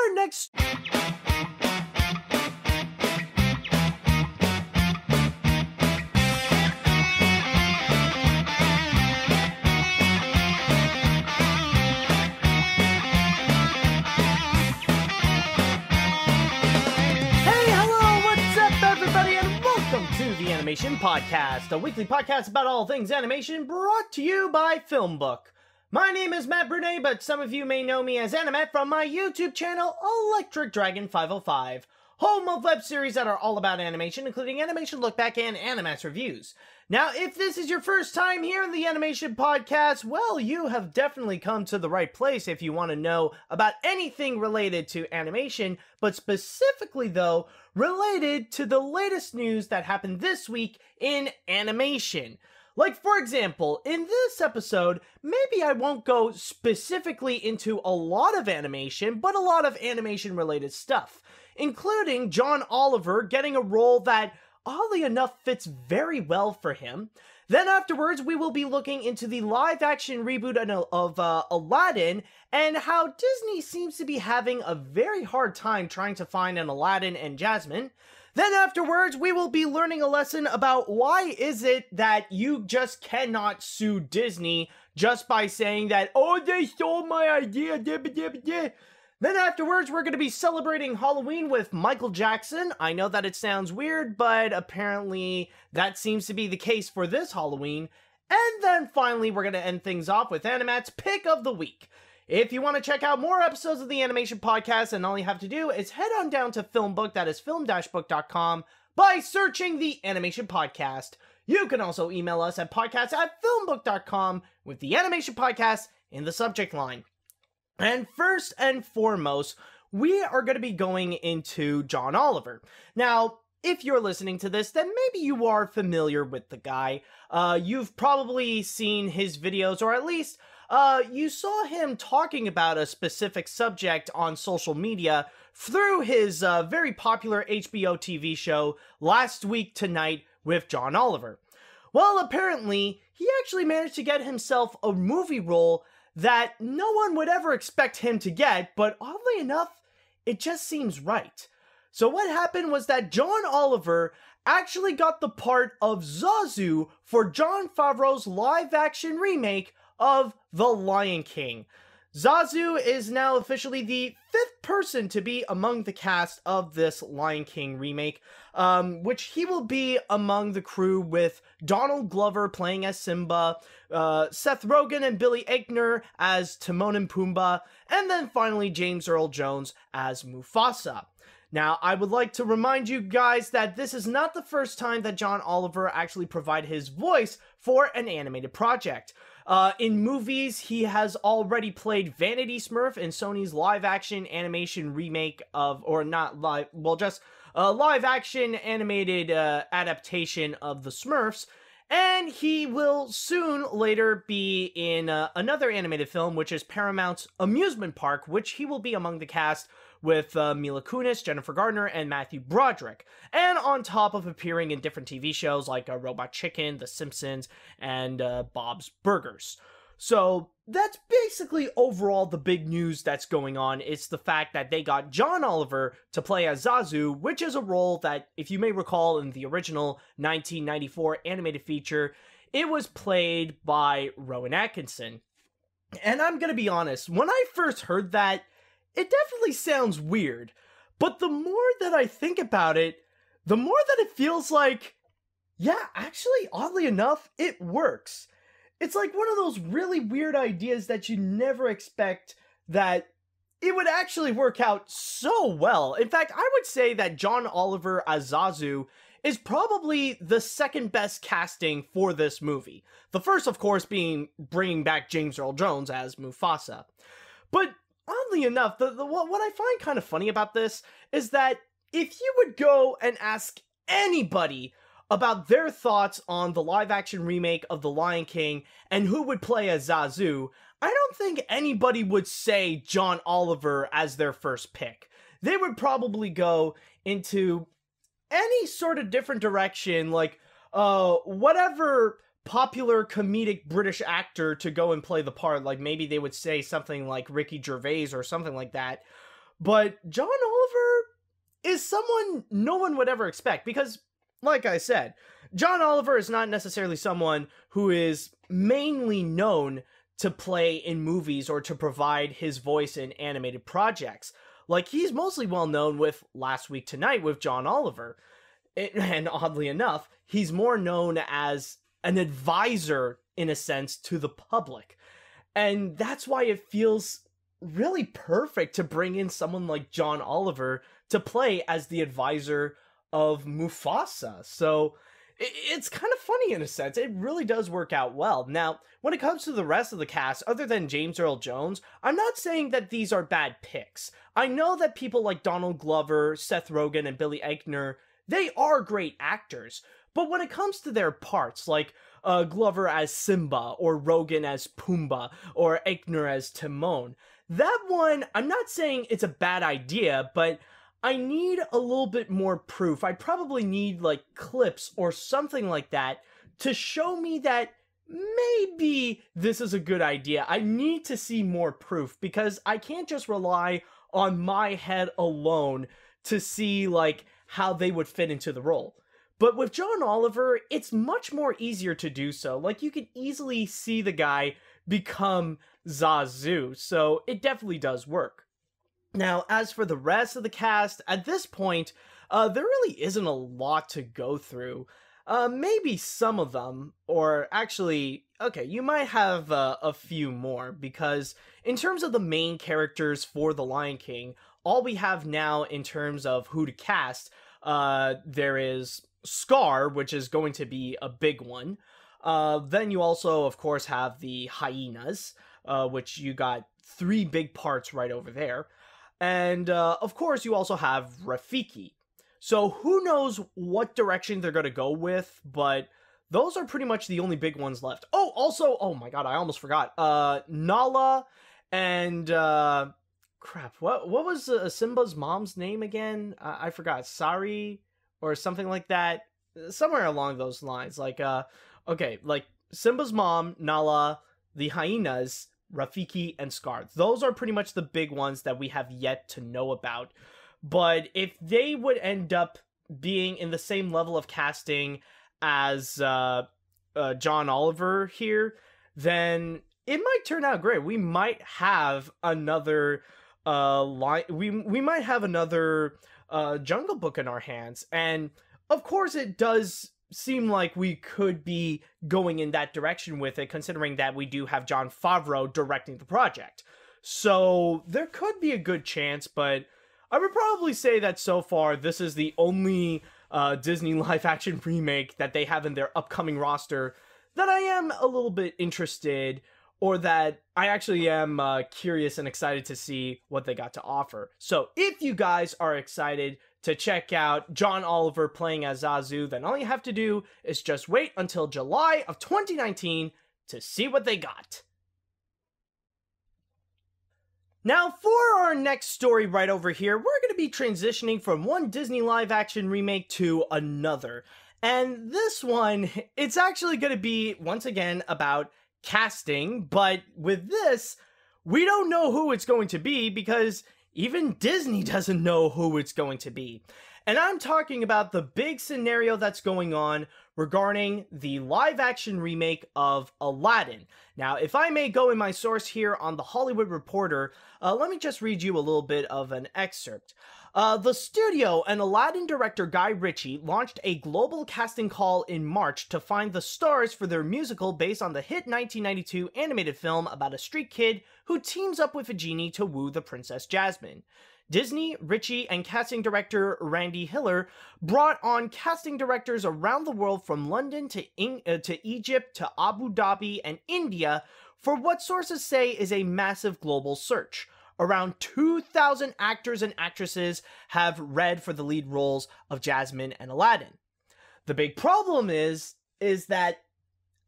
Our next... Animation Podcast, a weekly podcast about all things animation brought to you by FilmBook. My name is Matt Brunet, but some of you may know me as AniMat from my YouTube channel, Electric Dragon 505, home of web series that are all about animation, including Animation Look Back and AniMat's reviews. Now, if this is your first time here in the Animation Podcast, well, you have definitely come to the right place if you want to know about anything related to animation, but specifically, though, related to the latest news that happened this week in animation. Like, for example, in this episode, maybe I won't go specifically into a lot of animation, but a lot of animation-related stuff, including John Oliver getting a role that, oddly enough, fits very well for him. Then afterwards, we will be looking into the live-action reboot of Aladdin, and how Disney seems to be having a very hard time trying to find an Aladdin and Jasmine. Then afterwards, we will be learning a lesson about why is it that you just cannot sue Disney just by saying that, oh, they stole my idea, Then afterwards, we're going to be celebrating Halloween with Michael Jackson. I know that it sounds weird, but apparently that seems to be the case for this Halloween. And then finally, we're going to end things off with AniMat's Pick of the Week. If you want to check out more episodes of the Animation Podcast, then all you have to do is head on down to FilmBook, that is film-book.com, by searching the Animation Podcast. You can also email us at podcast@filmbook.com with the Animation Podcast in the subject line. And first and foremost, we are going to be going into John Oliver. Now, if you're listening to this, then maybe you are familiar with the guy. You've probably seen his videos, or at least you saw him talking about a specific subject on social media through his very popular HBO TV show, Last Week Tonight with John Oliver. Well, apparently, he actually managed to get himself a movie role that no one would ever expect him to get, but oddly enough, it just seems right. So what happened was that John Oliver actually got the part of Zazu for Jon Favreau's live-action remake of The Lion King. Zazu is now officially the 5th person to be among the cast of this Lion King remake, which he will be among the crew with Donald Glover playing as Simba, Seth Rogen and Billy Eichner as Timon and Pumbaa, and then finally James Earl Jones as Mufasa. Now, I would like to remind you guys that this is not the first time that John Oliver actually provided his voice for an animated project. In movies, he has already played Vanity Smurf in Sony's live-action animation remake of, or not live, well, just a live-action animated adaptation of the Smurfs, and he will soon later be in another animated film, which is Paramount's Amusement Park, which he will be among the cast with Mila Kunis, Jennifer Gardner, and Matthew Broderick, and on top of appearing in different TV shows like Robot Chicken, The Simpsons, and Bob's Burgers. So that's basically overall the big news that's going on. It's the fact that they got John Oliver to play as Zazu, which is a role that, if you may recall in the original 1994 animated feature, it was played by Rowan Atkinson. And I'm gonna be honest, when I first heard that, it definitely sounds weird, but the more that I think about it, the more that it feels like, yeah, actually, oddly enough, it works. It's like one of those really weird ideas that you never expect that it would actually work out so well. In fact, I would say that John Oliver as Zazu is probably the second best casting for this movie. The first, of course, being bringing back James Earl Jones as Mufasa. But oddly enough, what I find kind of funny about this is that if you would go and ask anybody about their thoughts on the live-action remake of The Lion King and who would play as Zazu, I don't think anybody would say John Oliver as their first pick. They would probably go into any sort of different direction, like, whatever popular comedic British actor to go and play the part. Like, maybe they would say something like Ricky Gervais or something like that. But John Oliver is someone no one would ever expect because, like I said, John Oliver is not necessarily someone who is mainly known to play in movies or to provide his voice in animated projects. Like, he's mostly well known with Last Week Tonight with John Oliver. And oddly enough, he's more known as an advisor, in a sense, to the public. And that's why it feels really perfect to bring in someone like John Oliver to play as the advisor of Mufasa. So it's kind of funny in a sense. It really does work out well. Now, when it comes to the rest of the cast, other than James Earl Jones, I'm not saying that these are bad picks. I know that people like Donald Glover, Seth Rogen, and Billy Eichner, they are great actors. But when it comes to their parts, like Glover as Simba, or Rogen as Pumbaa, or Eichner as Timon, that one, I'm not saying it's a bad idea, but I need a little bit more proof. I probably need like clips or something like that to show me that maybe this is a good idea. I need to see more proof because I can't just rely on my head alone to see like how they would fit into the role. But with John Oliver, it's much more easier to do so. Like, you can easily see the guy become Zazu, so it definitely does work. Now, as for the rest of the cast, at this point, there really isn't a lot to go through. Maybe some of them, or actually, okay, you might have a few more, because in terms of the main characters for The Lion King, all we have now in terms of who to cast, there is Scar, which is going to be a big one. Then you also, of course, have the hyenas, which you got 3 big parts right over there. And, of course, you also have Rafiki. So who knows what direction they're going to go with, but those are pretty much the only big ones left. Oh, also, oh my god, I almost forgot. Nala and, crap, what was Simba's mom's name again? I forgot. Sari or something like that. Somewhere along those lines. Like, okay, like Simba's mom, Nala, the hyenas, Rafiki, and Scar. Those are pretty much the big ones that we have yet to know about. But if they would end up being in the same level of casting as John Oliver here, then it might turn out great. We might have another we might have another Jungle Book in our hands. And of course it does seem like we could be going in that direction with it, considering that we do have Jon Favreau directing the project. So there could be a good chance, but I would probably say that so far this is the only Disney live-action remake that they have in their upcoming roster that I am a little bit interested, or that I actually am curious and excited to see what they got to offer. So if you guys are excited to check out John Oliver playing as Zazu, then all you have to do is just wait until July of 2019 to see what they got. Now, for our next story right over here, we're going to be transitioning from one Disney live-action remake to another. And this one, it's actually going to be, once again, about casting, but with this, we don't know who it's going to be because even Disney doesn't know who it's going to be. And I'm talking about the big scenario that's going on regarding the live-action remake of Aladdin. Now, if I may go in my source here on The Hollywood Reporter, let me just read you a little bit of an excerpt. The studio and Aladdin director Guy Ritchie launched a global casting call in March to find the stars for their musical based on the hit 1992 animated film about a street kid who teams up with a genie to woo the Princess Jasmine. Disney, Ritchie, and casting director Randy Hiller brought on casting directors around the world from London to Egypt to Abu Dhabi and India for what sources say is a massive global search. Around 2,000 actors and actresses have read for the lead roles of Jasmine and Aladdin. The big problem is that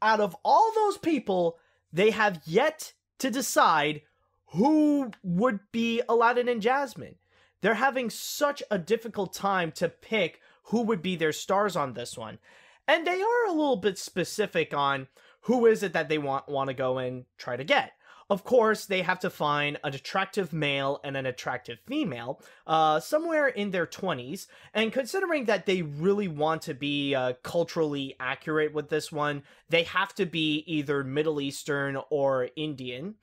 out of all those people, they have yet to decide who would be Aladdin and Jasmine. They're having such a difficult time to pick who would be their stars on this one. And they are a little bit specific on who is it that they want to go and try to get. Of course, they have to find an attractive male and an attractive female, somewhere in their 20s, and considering that they really want to be culturally accurate with this one, they have to be either Middle Eastern or Indian.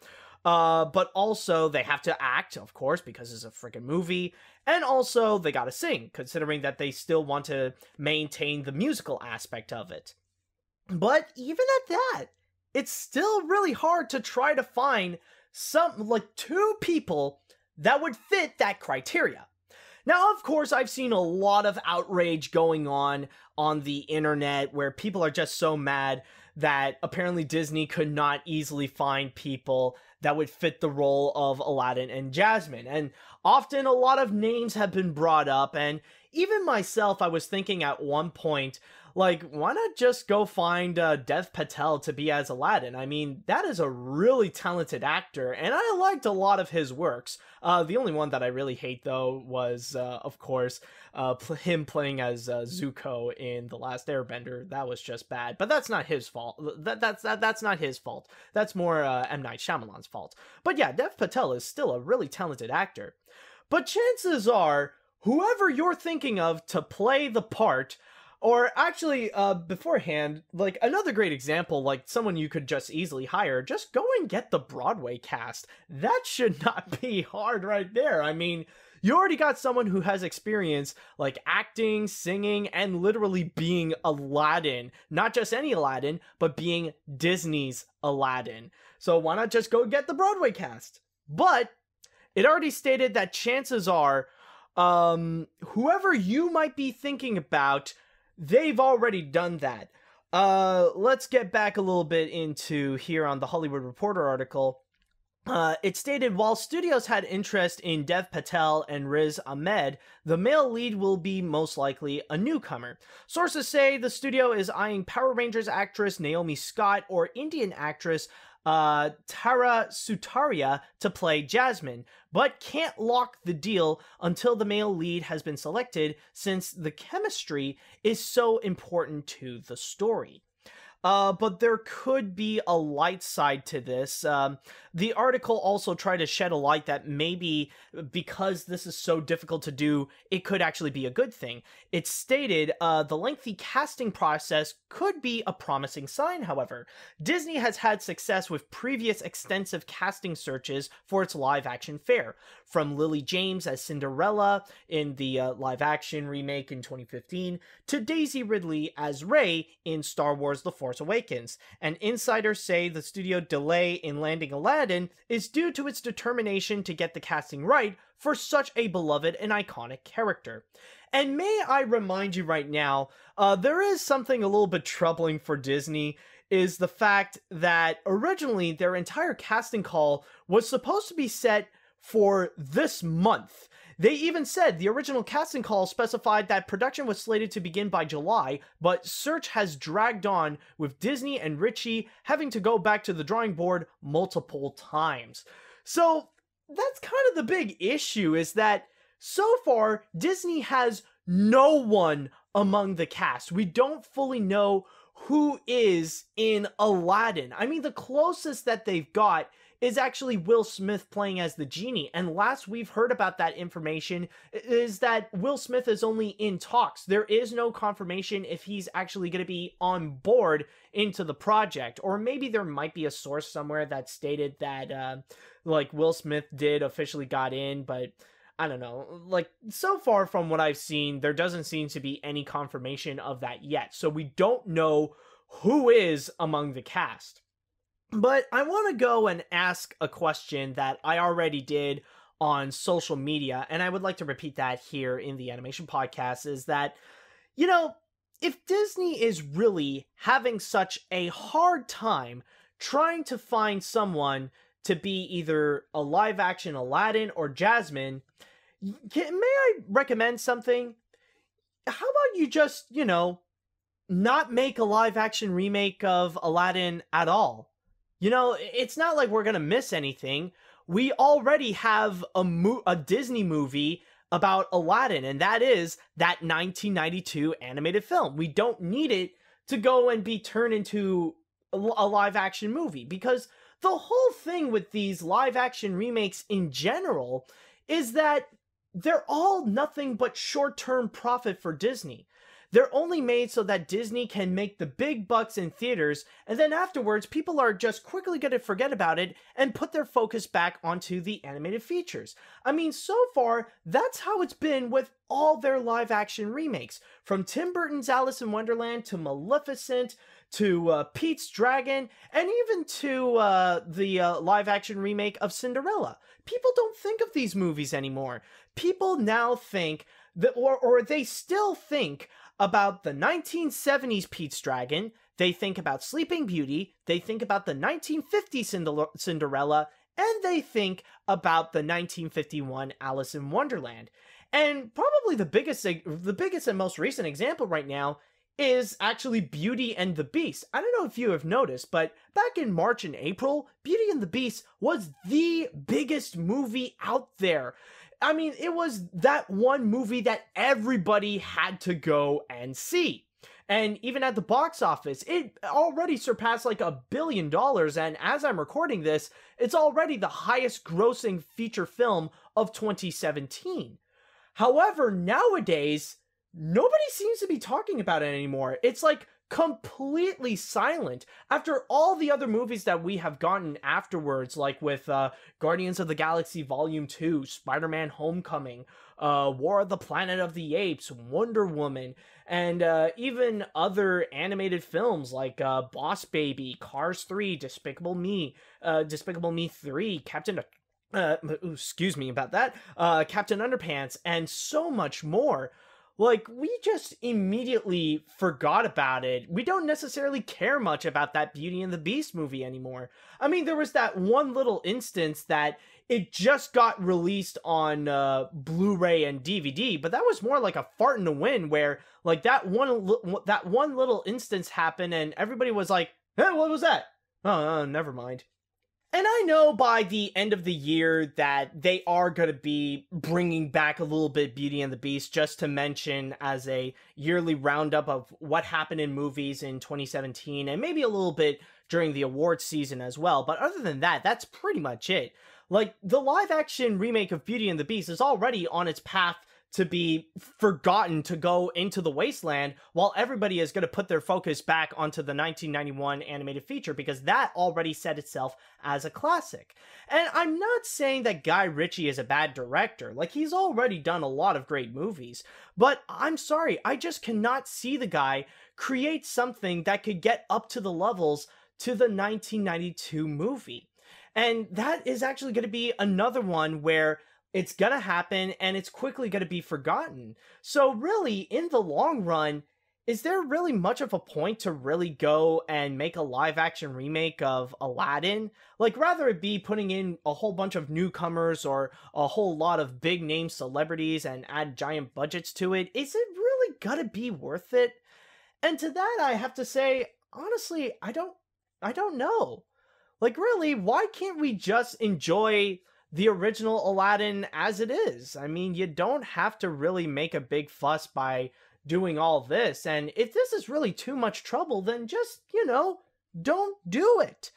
But also they have to act, of course, because it's a freaking movie, and also they gotta sing, considering that they still want to maintain the musical aspect of it. But even at that, it's still really hard to try to find two people that would fit that criteria. Now, of course, I've seen a lot of outrage going on the internet where people are just so mad that apparently Disney could not easily find people that would fit the role of Aladdin and Jasmine. And often a lot of names have been brought up, and even myself, I was thinking at one point, like, why not just go find Dev Patel to be as Aladdin? I mean, that is a really talented actor, and I liked a lot of his works. The only one that I really hate, though, was, of course, him playing as Zuko in The Last Airbender. That was just bad, but that's not his fault. That's not his fault. That's more M. Night Shyamalan's fault. But yeah, Dev Patel is still a really talented actor. But chances are, whoever you're thinking of to play the part, or actually, beforehand, like, another great example, like, someone you could just easily hire, just go and get the Broadway cast. That should not be hard right there. I mean, you already got someone who has experience, like, acting, singing, and literally being Aladdin. Not just any Aladdin, but being Disney's Aladdin. So why not just go get the Broadway cast? But it already stated that chances are, whoever you might be thinking about, they've already done that. Let's get back a little bit into here on the Hollywood Reporter article. It stated, while studios had interest in Dev Patel and Riz Ahmed, the male lead will be most likely a newcomer. Sources say the studio is eyeing Power Rangers actress Naomi Scott or Indian actress Tara Sutaria to play Jasmine, but can't lock the deal until the male lead has been selected, since the chemistry is so important to the story. But there could be a light side to this. The article also tried to shed a light that maybe because this is so difficult to do, it could actually be a good thing. It stated, the lengthy casting process could be a promising sign, however. Disney has had success with previous extensive casting searches for its live-action fare, from Lily James as Cinderella in the live-action remake in 2015, to Daisy Ridley as Rey in Star Wars The Force Awakens, and insiders say the studio delay in landing Aladdin is due to its determination to get the casting right for such a beloved and iconic character. And may I remind you right now, there is something a little bit troubling for Disney, is the fact that originally their entire casting call was supposed to be set for this month. They even said the original casting call specified that production was slated to begin by July, but search has dragged on, with Disney and Ritchie having to go back to the drawing board multiple times. So that's kind of the big issue, is that so far Disney has no one among the cast. We don't fully know who is in Aladdin. I mean, the closest that they've got is actually Will Smith playing as the genie, and last we've heard about that information is that Will Smith is only in talks. There is no confirmation if he's actually going to be on board into the project, or maybe there might be a source somewhere that stated that like Will Smith did officially got in, but I don't know. Like, so far from what I've seen, there doesn't seem to be any confirmation of that yet, so we don't know who is among the cast. But I want to go and ask a question that I already did on social media, and I would like to repeat that here in the animation podcast, is that, you know, if Disney is really having such a hard time trying to find someone to be either a live-action Aladdin or Jasmine, may I recommend something? How about you just, you know, not make a live-action remake of Aladdin at all? You know, it's not like we're gonna miss anything. We already have a Disney movie about Aladdin, and that is that 1992 animated film. We don't need it to go and be turned into a live-action movie, because The whole thing with these live-action remakes in general is that they're all nothing but short-term profit for Disney. They're only made so that Disney can make the big bucks in theaters, and then afterwards, people are just quickly going to forget about it and put their focus back onto the animated features. I mean, so far, that's how it's been with all their live-action remakes. From Tim Burton's Alice in Wonderland to Maleficent to Pete's Dragon, and even to the live-action remake of Cinderella. People don't think of these movies anymore. People now think that, or they still think about the 1970s Pete's Dragon, they think about Sleeping Beauty, they think about the 1950s Cinderella, and they think about the 1951 Alice in Wonderland. And probably the biggest and most recent example right now is actually Beauty and the Beast. I don't know if you have noticed, but back in March and April, Beauty and the Beast was the biggest movie out there. I mean, it was that one movie that everybody had to go and see. And even at the box office, it already surpassed like $1 billion. And as I'm recording this, it's already the highest grossing feature film of 2017. However, nowadays, nobody seems to be talking about it anymore. It's like completely silent after all the other movies that we have gotten afterwards, like with Guardians of the Galaxy Volume 2, Spider-Man Homecoming, War of the Planet of the Apes, Wonder Woman, and even other animated films like Boss Baby, Cars 3, Despicable Me 3, Captain Underpants, and so much more. Like, we just immediately forgot about it. We don't necessarily care much about that Beauty and the Beast movie anymore. I mean, there was that one little instance that it just got released on Blu-ray and DVD, but that was more like a fart in the wind, where like that one little instance happened and everybody was like, "Hey, what was that? Oh, never mind." And I know by the end of the year that they are going to be bringing back a little bit Beauty and the Beast, just to mention as a yearly roundup of what happened in movies in 2017, and maybe a little bit during the awards season as well. But other than that, that's pretty much it. Like, the live-action remake of Beauty and the Beast is already on its path to be forgotten, to go into the wasteland, while everybody is going to put their focus back onto the 1991 animated feature, because that already set itself as a classic. And I'm not saying that Guy Ritchie is a bad director, like, he's already done a lot of great movies, but I'm sorry, I just cannot see the guy create something that could get up to the levels to the 1992 movie. And that is actually going to be another one where it's gonna happen, and it's quickly gonna be forgotten. So really, in the long run, is there really much of a point to really go and make a live-action remake of Aladdin? Like, rather it be putting in a whole bunch of newcomers or a whole lot of big-name celebrities and add giant budgets to it, is it really gonna be worth it? And to that, I have to say, honestly, I don't know. Like, really, why can't we just enjoy the original Aladdin as it is? I mean, you don't have to really make a big fuss by doing all this, and if this is really too much trouble, then just, don't do it.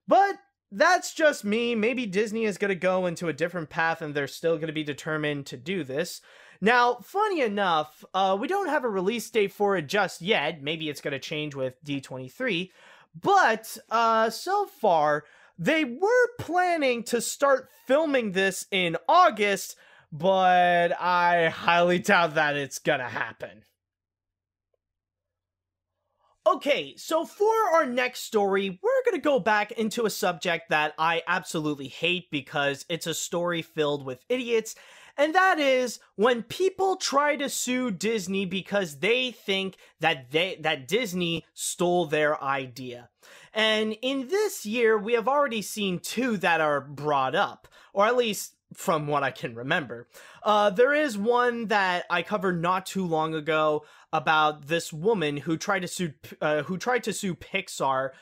But that's just me. Maybe Disney is going to go into a different path, and they're still going to be determined to do this. Now, funny enough, we don't have a release date for it just yet. Maybe it's going to change with D23, but so far, they were planning to start filming this in August, but I highly doubt that it's gonna happen. Okay, so for our next story, we're gonna go back into a subject that I absolutely hate because it's a story filled with idiots, and that is when people try to sue Disney because they think that Disney stole their idea. And in this year, we have already seen two that are brought up, or at least from what I can remember. There is one that I covered not too long ago about this woman who tried to sue Pixar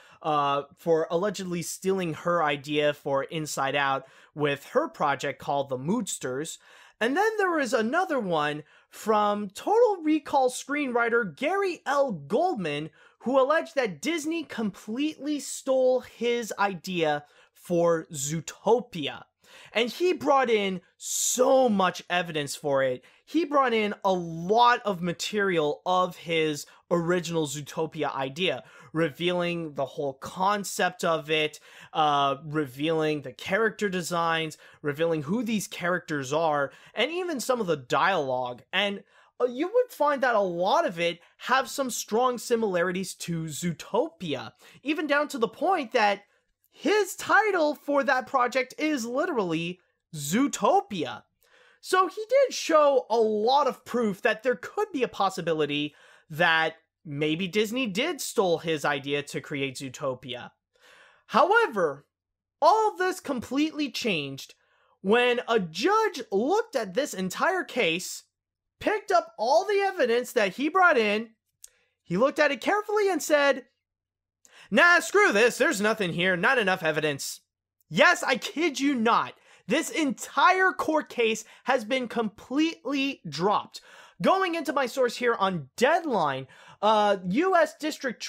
for allegedly stealing her idea for Inside Out with her project called The Moodsters. And then there is another one from Total Recall screenwriter Gary L. Goldman, who alleged that Disney completely stole his idea for Zootopia. And he brought in so much evidence for it. He brought in a lot of material of his original Zootopia idea, revealing the whole concept of it, revealing the character designs, revealing who these characters are, and even some of the dialogue. And you would find that a lot of it have some strong similarities to Zootopia, even down to the point that his title for that project is literally Zootopia. So he did show a lot of proof that there could be a possibility that maybe Disney did steal his idea to create Zootopia. However, all of this completely changed when a judge looked at this entire case, picked up all the evidence that he brought in, he looked at it carefully and said, "Nah, screw this, there's nothing here, not enough evidence." Yes, I kid you not. This entire court case has been completely dropped. Going into my source here on Deadline, U.S. District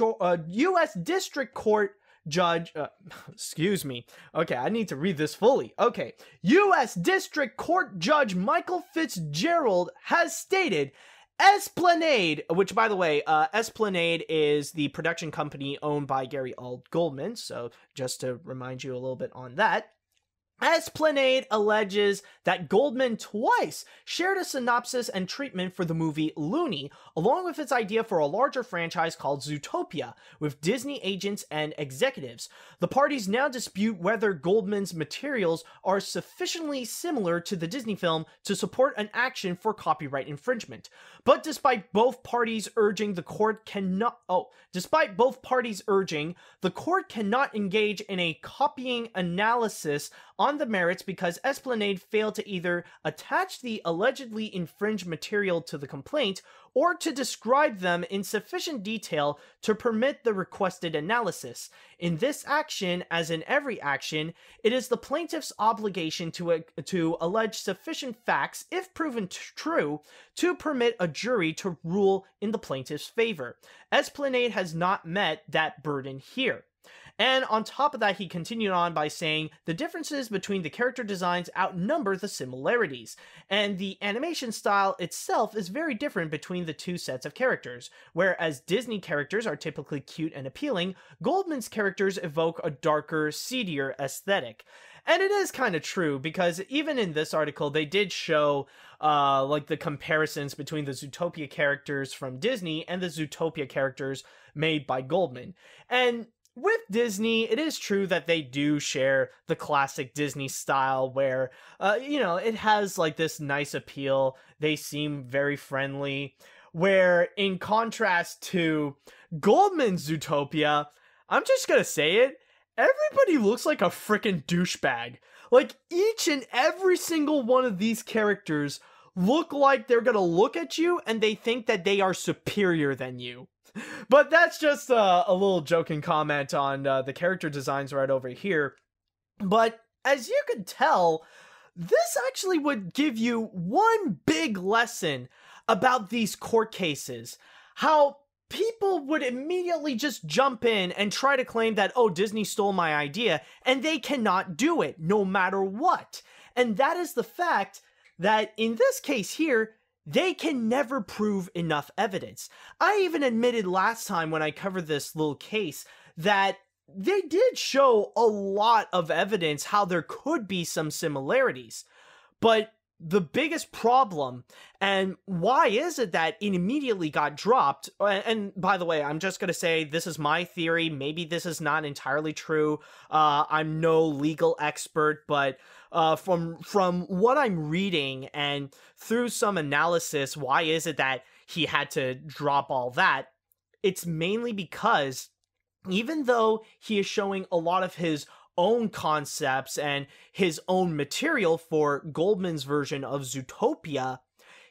Court Judge, excuse me. Okay, I need to read this fully. Okay, U.S. District Court Judge Michael Fitzgerald has stated Esplanade, which, by the way, Esplanade is the production company owned by Gary Goldman, so just to remind you a little bit on that. Esplanade alleges that Goldman twice shared a synopsis and treatment for the movie Looney, along with its idea for a larger franchise called Zootopia, with Disney agents and executives. The parties now dispute whether Goldman's materials are sufficiently similar to the Disney film to support an action for copyright infringement. But despite both parties urging the court cannot engage in a copying analysis on the merits because Esplanade failed to either attach the allegedly infringed material to the complaint or to describe them in sufficient detail to permit the requested analysis. In this action, as in every action, it is the plaintiff's obligation to allege sufficient facts, if proven true, to permit a jury to rule in the plaintiff's favor. Esplanade has not met that burden here. And on top of that, he continued on by saying the differences between the character designs outnumber the similarities, and the animation style itself is very different between the two sets of characters. Whereas Disney characters are typically cute and appealing, Goldman's characters evoke a darker, seedier aesthetic. And it is kind of true, because even in this article, they did show like the comparisons between the Zootopia characters from Disney and the Zootopia characters made by Goldman. And with Disney, it is true that they do share the classic Disney style where, it has like this nice appeal. They seem very friendly. Where in contrast to Goldman's Zootopia, I'm just gonna say it, everybody looks like a freaking douchebag. Like each and every single one of these characters look like they're gonna look at you and they think that they are superior than you. But that's just a little joking comment on the character designs right over here. But as you can tell, this actually would give you one big lesson about these court cases. How people would immediately just jump in and try to claim that, oh, Disney stole my idea, and they cannot do it, no matter what. And that is the fact that in this case here, they can never prove enough evidence. I even admitted last time when I covered this little case that they did show a lot of evidence how there could be some similarities. But the biggest problem, and why is it that it immediately got dropped, and by the way, I'm just going to say this is my theory, maybe this is not entirely true, I'm no legal expert, but from what I'm reading and through some analysis, why is it that he had to drop all that? It's mainly because even though he is showing a lot of his own concepts and his own material for Goldman's version of Zootopia,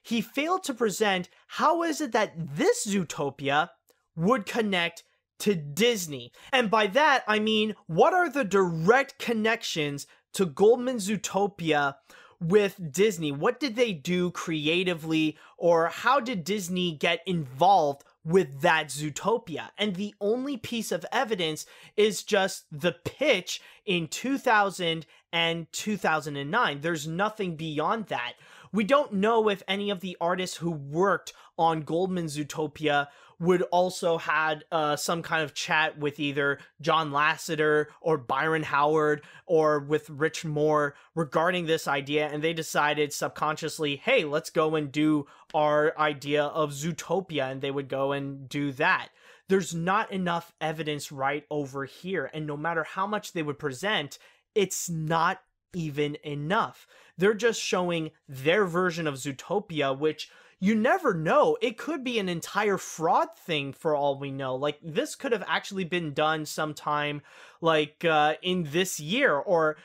he failed to present how is it that this Zootopia would connect to Disney. And by that, I mean, what are the direct connections to Goldman's Zootopia with Disney? What did they do creatively, or how did Disney get involved with that Zootopia. And the only piece of evidence is just the pitch in 2000 and 2009. There's nothing beyond that. We don't know if any of the artists who worked on Goldman's Zootopia would also had some kind of chat with either John Lasseter or Byron Howard or with Rich Moore regarding this idea, and they decided subconsciously, hey, let's go and do our idea of Zootopia, and they would go and do that. There's not enough evidence right over here, and no matter how much they would present, it's not even enough. They're just showing their version of Zootopia, which you never know. It could be an entire fraud thing for all we know. Like, this could have actually been done sometime like in this year or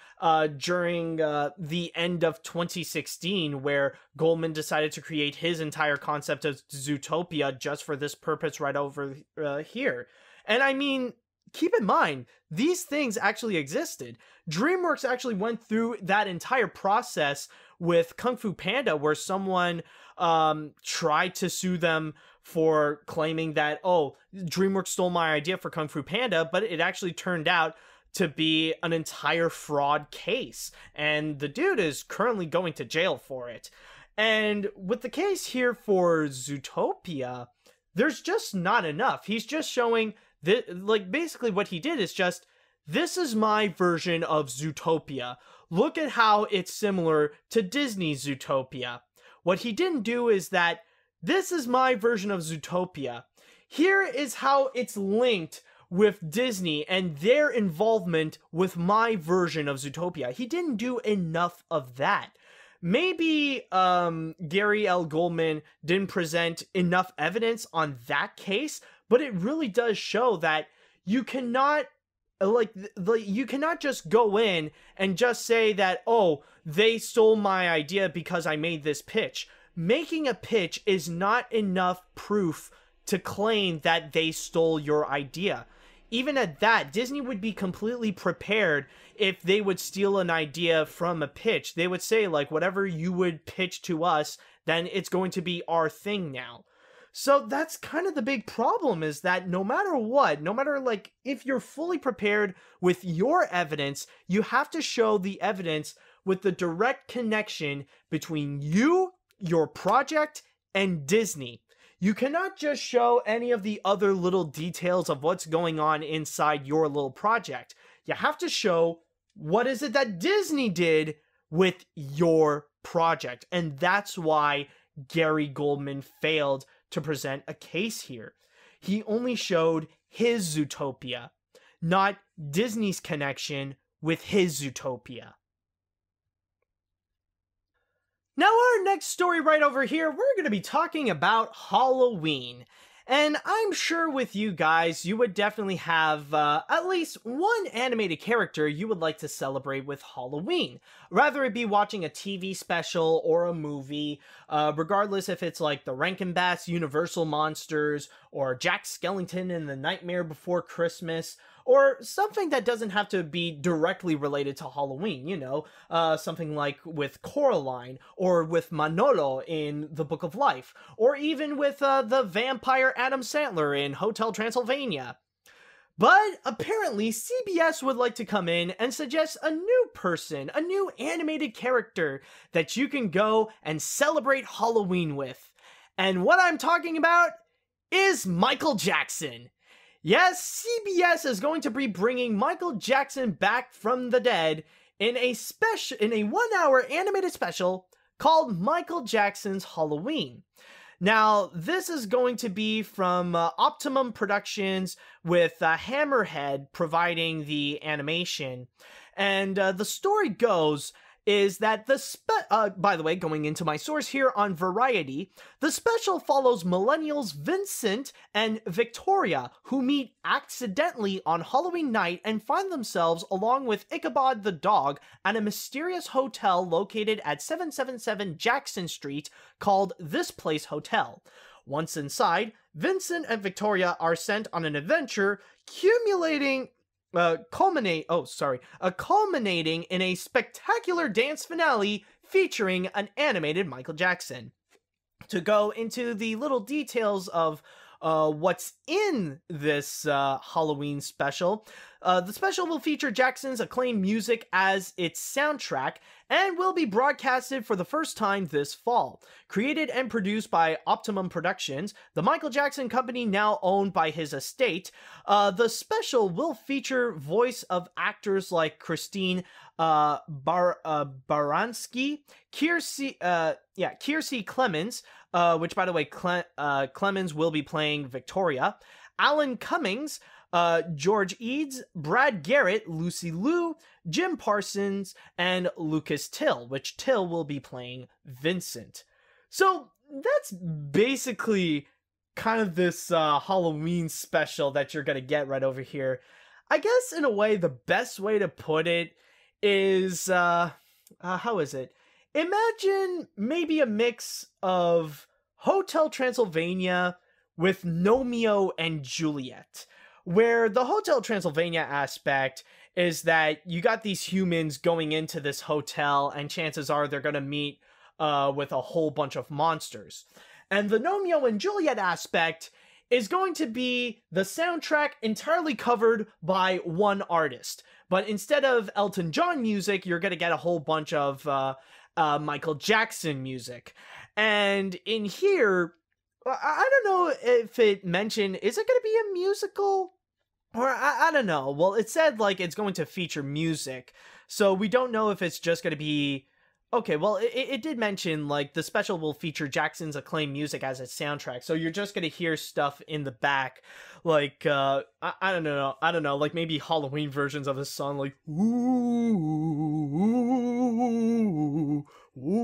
during the end of 2016, where Goldman decided to create his entire concept of Zootopia just for this purpose right over here. And I mean, keep in mind, these things actually existed. DreamWorks actually went through that entire process with Kung Fu Panda, where someone tried to sue them for claiming that, oh, DreamWorks stole my idea for Kung Fu Panda, but it actually turned out to be an entire fraud case, and the dude is currently going to jail for it. And with the case here for Zootopia, there's just not enough. He's just showing that, like, basically what he did is just, this is my version of Zootopia. Look at how it's similar to Disney's Zootopia. What he didn't do is that, this is my version of Zootopia. Here is how it's linked with Disney and their involvement with my version of Zootopia. He didn't do enough of that. Maybe Gary L. Goldman didn't present enough evidence on that case, but it really does show that you cannot you cannot just go in and just say that, oh, they stole my idea because I made this pitch. Making a pitch is not enough proof to claim that they stole your idea. Even at that, Disney would be completely prepared if they would steal an idea from a pitch. They would say, like, whatever you would pitch to us, then it's going to be our thing now. So that's kind of the big problem, is that no matter what, no matter, like, if you're fully prepared with your evidence, you have to show the evidence with the direct connection between you, your project, and Disney. You cannot just show any of the other little details of what's going on inside your little project. You have to show what is it that Disney did with your project. And that's why Gary Goldman failed to present a case here. He only showed his Zootopia, not Disney's connection with his Zootopia. Now, our next story right over here, we're going to be talking about Halloween. And I'm sure with you guys, you would definitely have at least one animated character you would like to celebrate with Halloween. Rather it be watching a TV special or a movie, regardless if it's like the Rankin Bass Universal Monsters, or Jack Skellington in The Nightmare Before Christmas, or something that doesn't have to be directly related to Halloween, you know, something like with Coraline, or with Manolo in The Book of Life, or even with the vampire Adam Sandler in Hotel Transylvania. But apparently CBS would like to come in and suggest a new person, a new animated character that you can go and celebrate Halloween with. And what I'm talking about is Michael Jackson. Yes, CBS is going to be bringing Michael Jackson back from the dead in a 1-hour animated special called Michael Jackson's Halloween. Now, this is going to be from Optimum Productions, with Hammerhead providing the animation. And the story goes is that by the way, going into my source here on Variety, the special follows millennials Vincent and Victoria, who meet accidentally on Halloween night and find themselves, along with Ichabod the dog, at a mysterious hotel located at 777 Jackson Street called This Place Hotel. Once inside, Vincent and Victoria are sent on an adventure, culminating in a spectacular dance finale featuring an animated Michael Jackson. To go into the little details of what's in this Halloween special. The special will feature Jackson's acclaimed music as its soundtrack and will be broadcasted for the first time this fall. Created and produced by Optimum Productions, the Michael Jackson company now owned by his estate, the special will feature voice of actors like Christine Baranski, Kiersey Clemens, which, by the way, Clemens will be playing Victoria, Alan Cummings, George Eads, Brad Garrett, Lucy Liu, Jim Parsons, and Lucas Till, which Till will be playing Vincent. So that's basically kind of this Halloween special that you're going to get right over here. I guess in a way, the best way to put it is, how is it? Imagine maybe a mix of Hotel Transylvania with Romeo and Juliet, where the Hotel Transylvania aspect is that you got these humans going into this hotel, and chances are they're going to meet with a whole bunch of monsters. And the Romeo and Juliet aspect is going to be the soundtrack entirely covered by one artist. But instead of Elton John music, you're going to get a whole bunch of Michael Jackson music. And in here, I don't know if it mentioned, is it going to be a musical? Or I don't know. Well, it said like it's going to feature music. So we don't know if it's just going to be... Okay, well, it did mention, like, the special will feature Jackson's acclaimed music as its soundtrack, so you're just gonna hear stuff in the back, like, I don't know, like, maybe Halloween versions of the song, like, ooh, ooh,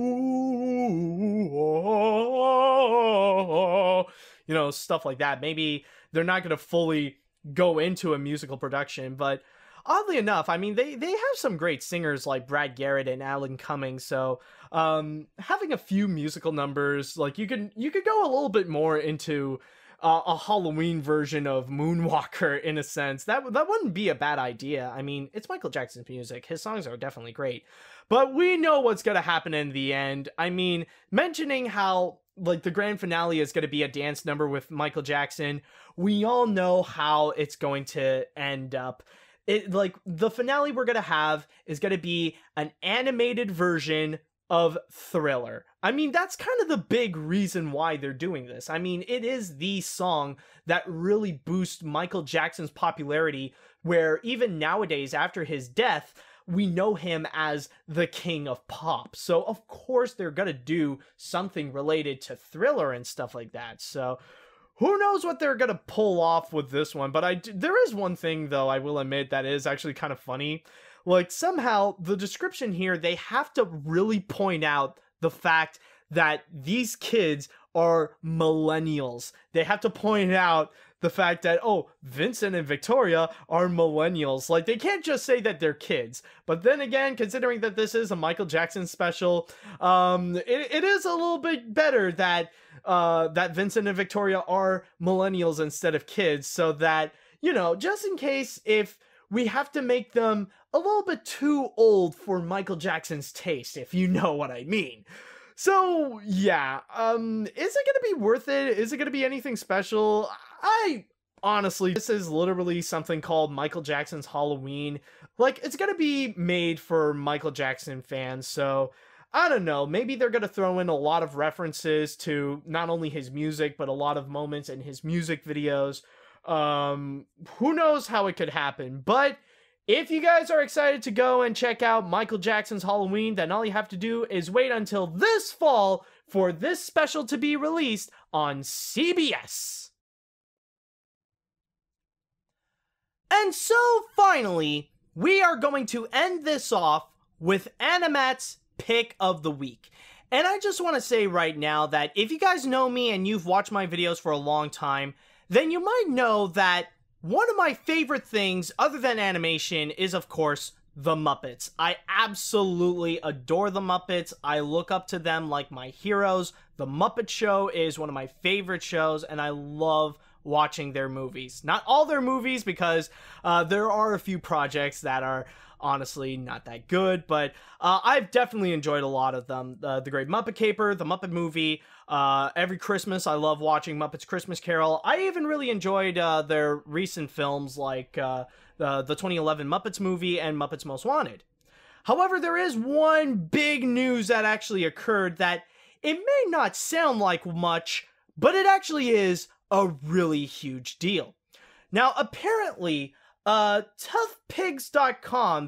oh, you know, stuff like that. Maybe they're not gonna fully go into a musical production, but... Oddly enough, I mean, they have some great singers like Brad Garrett and Alan Cummings, so having a few musical numbers, like you could go a little bit more into a Halloween version of Moonwalker in a sense. That wouldn't be a bad idea. I mean, it's Michael Jackson's music. His songs are definitely great. But we know what's going to happen in the end. I mean, mentioning how like the grand finale is going to be a dance number with Michael Jackson, we all know how it's going to end up. Like, the finale we're gonna have is gonna be an animated version of Thriller. I mean, that's kind of the big reason why they're doing this. I mean, it is the song that really boosts Michael Jackson's popularity, where even nowadays, after his death, we know him as the king of pop. So, of course, they're gonna do something related to Thriller and stuff like that. So... who knows what they're gonna pull off with this one, but there is one thing, though, I will admit, that is actually kind of funny. Like, somehow, the description here, they have to really point out the fact that these kids are millennials. They have to point out the fact that, oh, Vincent and Victoria are millennials. Like, they can't just say that they're kids. But then again, considering that this is a Michael Jackson special, it is a little bit better that Vincent and Victoria are millennials instead of kids, so that, you know, just in case if we have to make them a little bit too old for Michael Jackson's taste, if you know what I mean. So, yeah, is it gonna be worth it? Is it gonna be anything special? Honestly, this is literally something called Michael Jackson's Halloween. Like, it's gonna be made for Michael Jackson fans, so... I don't know, maybe they're going to throw in a lot of references to not only his music, but a lot of moments in his music videos. Who knows how it could happen, but if you guys are excited to go and check out Michael Jackson's Halloween, then all you have to do is wait until this fall for this special to be released on CBS. And so, finally, we are going to end this off with AniMat's Pick of the Week. And I just want to say right now that if you guys know me and you've watched my videos for a long time, then you might know that one of my favorite things other than animation is, of course, the Muppets. I absolutely adore the Muppets. I look up to them like my heroes. The Muppet Show is one of my favorite shows, and I love watching their movies. Not all their movies, because there are a few projects that are honestly not that good, but I've definitely enjoyed a lot of them. The Great Muppet Caper, the Muppet Movie, every Christmas I love watching Muppets Christmas Carol. I even really enjoyed their recent films like the 2011 Muppets Movie and Muppets Most Wanted. However, there is one big news that actually occurred that it may not sound like much, but it actually is a really huge deal. Now, apparently, toughpigs.com,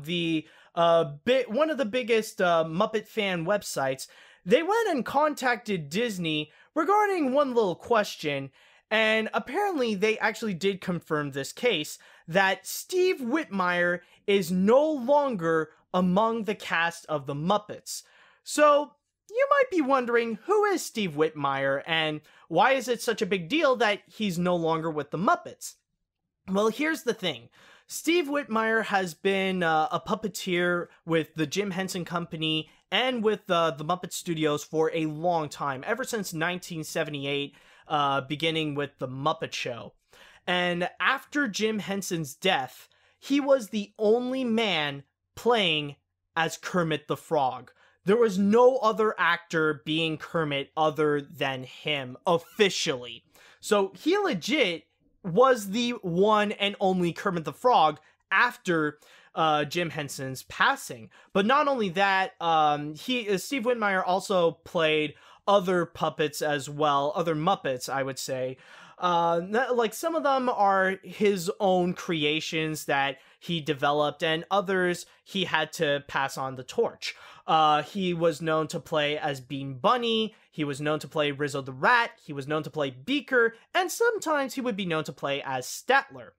one of the biggest Muppet fan websites, they went and contacted Disney regarding one little question, and apparently they actually did confirm this case, that Steve Whitmire is no longer among the cast of the Muppets. So, you might be wondering, who is Steve Whitmire, and why is it such a big deal that he's no longer with the Muppets? Well, here's the thing. Steve Whitmire has been a puppeteer with the Jim Henson Company and with the Muppet Studios for a long time, ever since 1978, beginning with The Muppet Show. And after Jim Henson's death, he was the only man playing as Kermit the Frog. There was no other actor being Kermit other than him, officially. So he legit was the one and only Kermit the Frog after Jim Henson's passing. But not only that, Steve Whitmire also played other puppets as well, other Muppets, I would say. Like, some of them are his own creations that he developed, and others he had to pass on the torch. He was known to play as Bean Bunny, he was known to play Rizzo the Rat, he was known to play Beaker, and sometimes he would be known to play as Statler.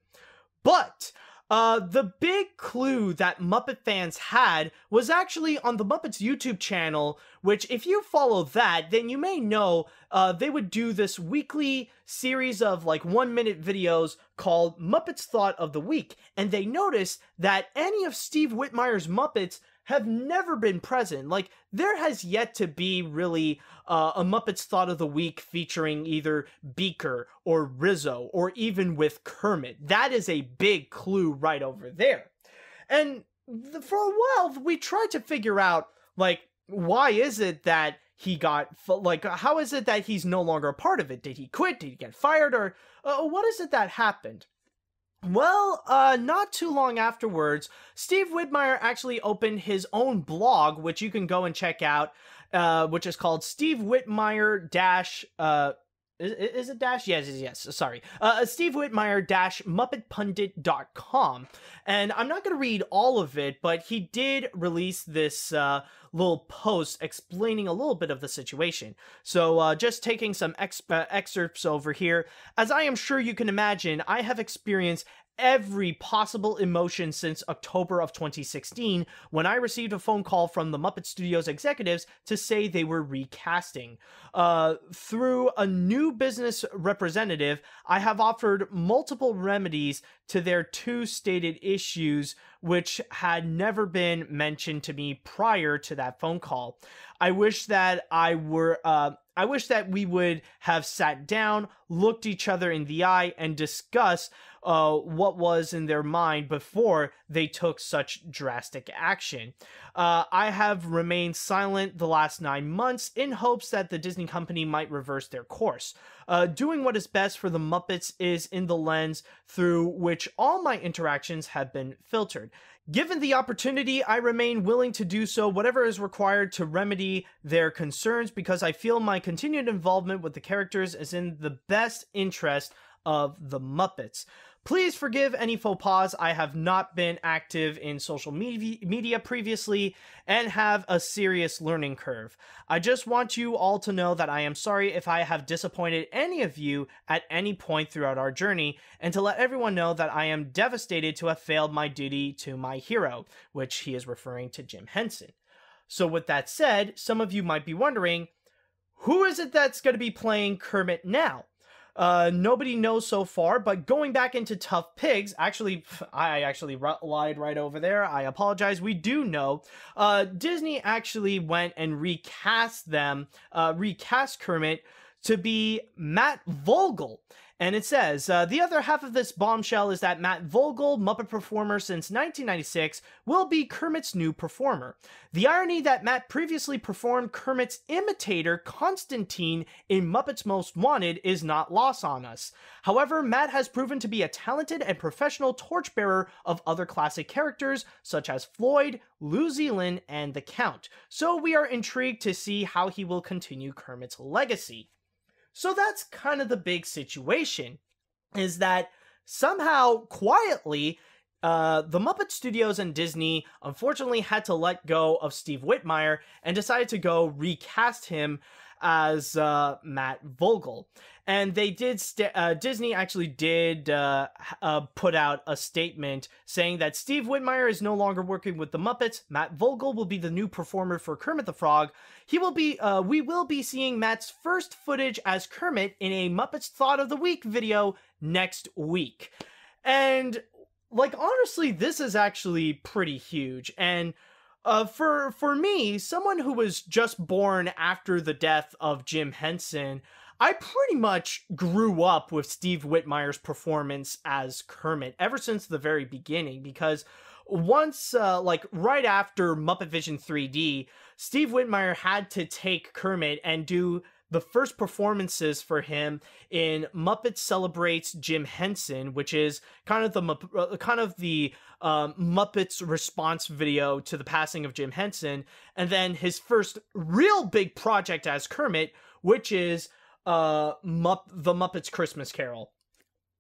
But the big clue that Muppet fans had was actually on the Muppets YouTube channel, which, if you follow that, then you may know they would do this weekly series of like 1-minute videos called Muppets Thought of the Week, and they noticed that any of Steve Whitmire's Muppets have never been present. Like, there has yet to be really a Muppets Thought of the Week featuring either Beaker or Rizzo or even with Kermit. That is a big clue right over there. And for a while, we tried to figure out, like, why is it that he got, like, how is it that he's no longer a part of it? Did he quit? Did he get fired? Or what is it that happened? Well, not too long afterwards, Steve Whitmire actually opened his own blog, which you can go and check out, which is called Steve Whitmire dash, is it dash? Yes, sorry. Steve Whitmire dash MuppetPundit.com. And I'm not going to read all of it, but he did release this little post explaining a little bit of the situation. So just taking some excerpts over here. As I am sure you can imagine, I have experienced every possible emotion since October of 2016, when I received a phone call from the Muppet Studios executives to say they were recasting. Through a new business representative, I have offered multiple remedies to their two stated issues, which had never been mentioned to me prior to that phone call. I wish that we would have sat down, looked each other in the eye, and discussed what was in their mind before they took such drastic action. I have remained silent the last 9 months in hopes that the Disney company might reverse their course. Doing what is best for the Muppets is in the lens through which all my interactions have been filtered. Given the opportunity, I remain willing to do so, whatever is required to remedy their concerns, because I feel my continued involvement with the characters is in the best interest of the Muppets. Please forgive any faux pas. I have not been active in social media previously and have a serious learning curve. I just want you all to know that I am sorry if I have disappointed any of you at any point throughout our journey, and to let everyone know that I am devastated to have failed my duty to my hero, which he is referring to Jim Henson. So with that said, some of you might be wondering, who is it that's going to be playing Kermit now? Nobody knows so far, but going back into Tough Pigs, I actually lied right over there. I apologize. We do know. Disney actually went and recast Kermit to be Matt Vogel. And it says, the other half of this bombshell is that Matt Vogel, Muppet performer since 1996, will be Kermit's new performer. The irony that Matt previously performed Kermit's imitator, Constantine, in Muppets Most Wanted is not lost on us. However, Matt has proven to be a talented and professional torchbearer of other classic characters, such as Floyd, New Zealand, and the Count. So we are intrigued to see how he will continue Kermit's legacy. So that's kind of the big situation, is that somehow, quietly, the Muppet Studios and Disney unfortunately had to let go of Steve Whitmire and decided to go recast him as Matt Vogel. And they did, Disney actually did put out a statement saying that Steve Whitmire is no longer working with the Muppets. Matt Vogel will be the new performer for Kermit the Frog. He will be, we will be seeing Matt's first footage as Kermit in a Muppets Thought of the Week video next week. And, like, honestly, this is actually pretty huge. And for me, someone who was just born after the death of Jim Henson, I pretty much grew up with Steve Whitmire's performance as Kermit ever since the very beginning, because once, like, right after Muppet Vision 3D, Steve Whitmire had to take Kermit and do the first performances for him in Muppets Celebrates Jim Henson, which is kind of the Muppets response video to the passing of Jim Henson, and then his first real big project as Kermit, which is the Muppets Christmas Carol.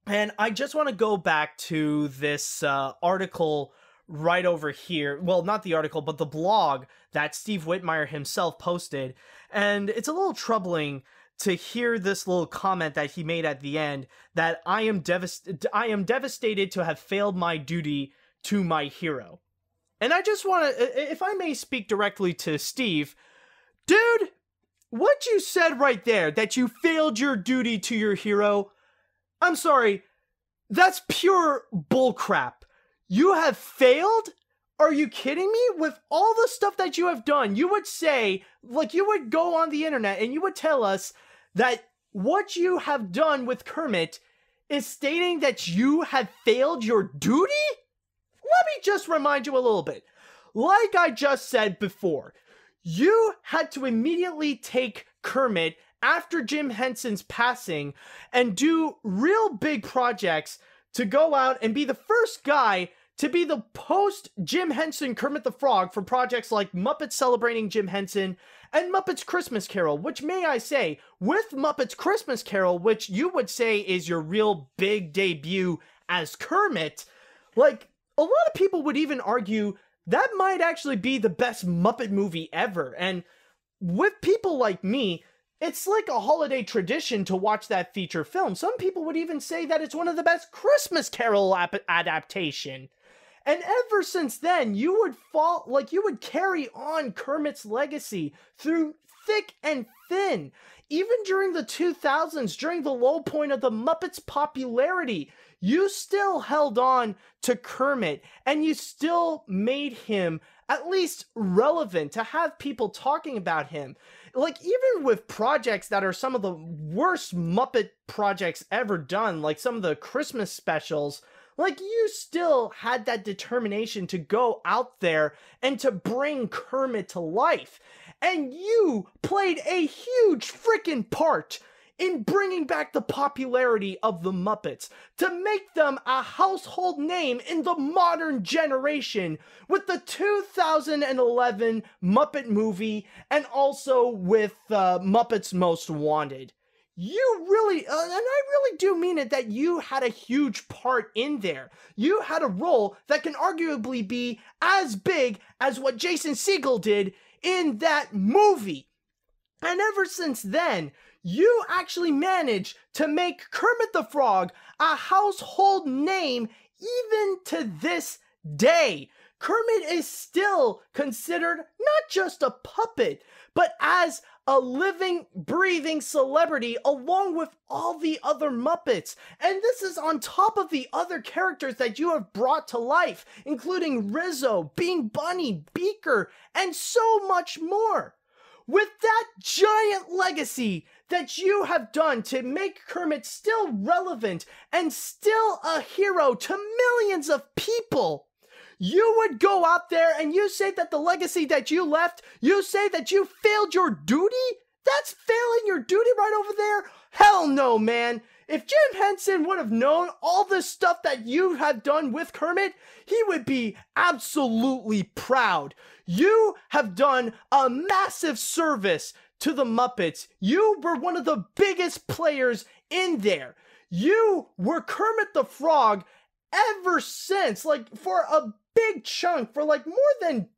And I just want to go back to this article right over here. Well, not the article, but the blog that Steve Whitmire himself posted. And it's a little troubling to hear this little comment that he made at the end, that I am devastated to have failed my duty to my hero. And I just want to, if I may speak directly to Steve, dude, what you said right there, that you failed your duty to your hero, I'm sorry, that's pure bullcrap. You have failed? Are you kidding me? With all the stuff that you have done, you would say, like, you would go on the internet and you would tell us that what you have done with Kermit is stating that you have failed your duty? Let me just remind you a little bit. Like I just said before, you had to immediately take Kermit after Jim Henson's passing and do real big projects to go out and be the first guy to be the post-Jim Henson Kermit the Frog for projects like Muppets Celebrating Jim Henson and Muppets Christmas Carol, which, may I say, with Muppets Christmas Carol, which you would say is your real big debut as Kermit, like, a lot of people would even argue that might actually be the best Muppet movie ever. And with people like me, it's like a holiday tradition to watch that feature film. Some people would even say that it's one of the best Christmas Carol adaptation. And ever since then, you would carry on Kermit's legacy through thick and thin. Even during the 2000s, during the low point of the Muppets' popularity, you still held on to Kermit, and you still made him at least relevant to have people talking about him. Like, even with projects that are some of the worst Muppet projects ever done, like some of the Christmas specials, like, you still had that determination to go out there and to bring Kermit to life. And you played a huge freaking part in bringing back the popularity of the Muppets, to make them a household name in the modern generation with the 2011 Muppet movie and also with Muppets Most Wanted. You really, and I really do mean it, that you had a huge part in there. You had a role that can arguably be as big as what Jason Segel did in that movie. And ever since then, you actually managed to make Kermit the Frog a household name even to this day. Kermit is still considered not just a puppet, but as a living, breathing celebrity along with all the other Muppets. And this is on top of the other characters that you have brought to life, including Rizzo, Bean Bunny, Beaker, and so much more. With that giant legacy that you have done to make Kermit still relevant and still a hero to millions of people. You would go out there and you say that the legacy that you left, you say that you failed your duty? That's failing your duty right over there? Hell no, man. If Jim Henson would have known all this stuff that you have done with Kermit, he would be absolutely proud. You have done a massive service to the Muppets. You were one of the biggest players in there. You were Kermit the Frog ever since, like, for a big chunk, for like more than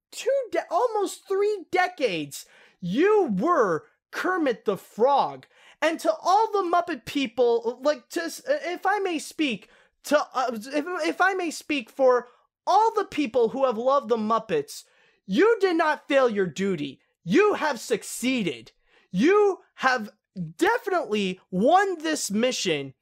almost 3 decades. You were Kermit the Frog. And to all the Muppet people, like, if I may speak for all the people who have loved the Muppets, you did not fail your duty. You have succeeded. You have definitely won this mission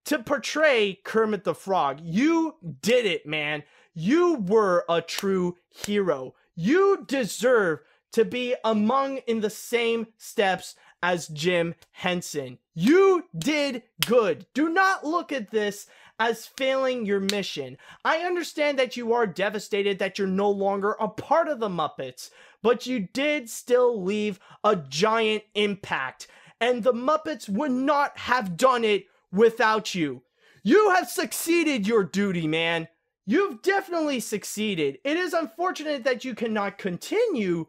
to portray Kermit the Frog. You did it, man. You were a true hero. You deserve to be in the same steps as Jim Henson. You did good. Do not look at this as failing your mission. I understand that you are devastated that you're no longer a part of the Muppets, but you did still leave a giant impact, and the Muppets would not have done it without you. You have succeeded your duty, man. You've definitely succeeded. It is unfortunate that you cannot continue,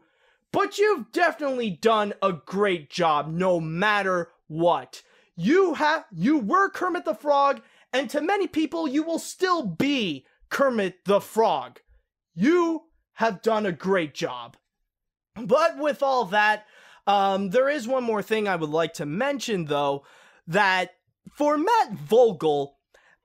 but you've definitely done a great job no matter what. You were Kermit the Frog, and to many people, you will still be Kermit the Frog. You have done a great job. But with all that, there is one more thing I would like to mention, though, that for Matt Vogel,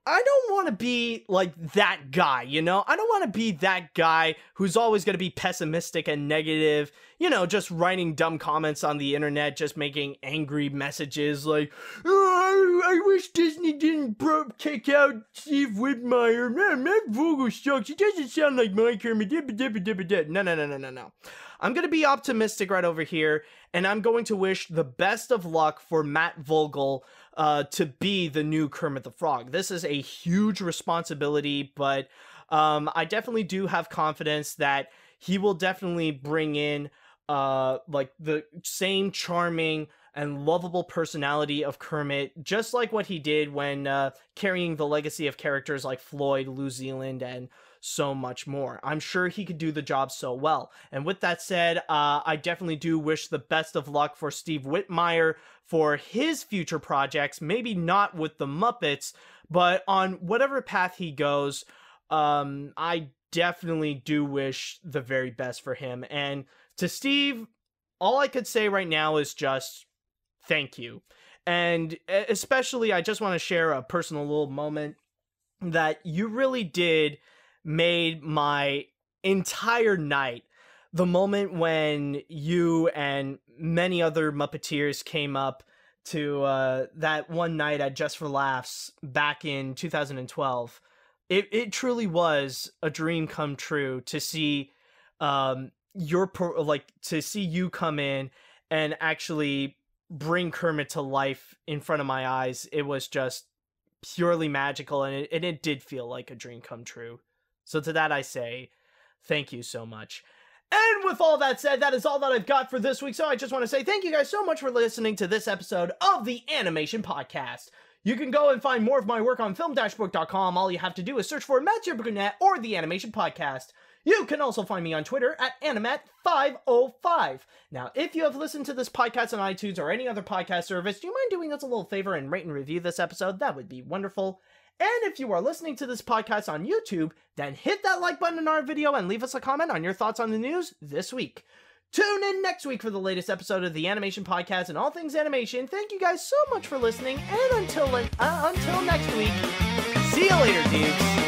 I don't want to be like that guy, you know? I don't want to be that guy who's always going to be pessimistic and negative, you know, just writing dumb comments on the internet, just making angry messages like, oh, I wish Disney didn't kick out Steve Whitmire. Man, Matt Vogel sucks. He doesn't sound like my Kermit. No. I'm going to be optimistic right over here, and I'm going to wish the best of luck for Matt Vogel to be the new Kermit the Frog. This is a huge responsibility, but I definitely do have confidence that he will definitely bring in like the same charming and lovable personality of Kermit, just like what he did when carrying the legacy of characters like Floyd, New Zealand, and so much more. I'm sure he could do the job so well. And with that said, I definitely do wish the best of luck for Steve Whitmire for his future projects, maybe not with the Muppets, but on whatever path he goes. I definitely do wish the very best for him. And to Steve, all I could say right now is just thank you. And especially, I just want to share a personal little moment that you really did made my entire night. The moment when you and many other Muppeteers came up to that one night at Just for Laughs back in 2012. It truly was a dream come true to see to see you come in and actually bring Kermit to life in front of my eyes. It was just purely magical, and it did feel like a dream come true. So to that I say, thank you so much. And with all that said, that is all that I've got for this week. So I just want to say thank you guys so much for listening to this episode of the Animation Podcast. You can go and find more of my work on film-book.com. All you have to do is search for Matt's Your Book or the Animation Podcast. You can also find me on Twitter at AniMat505. Now, if you have listened to this podcast on iTunes or any other podcast service, do you mind doing us a little favor and rate and review this episode? That would be wonderful. And if you are listening to this podcast on YouTube, then hit that like button in our video and leave us a comment on your thoughts on the news this week. Tune in next week for the latest episode of the Animation Podcast and all things animation. Thank you guys so much for listening, and until next week, see you later, dudes.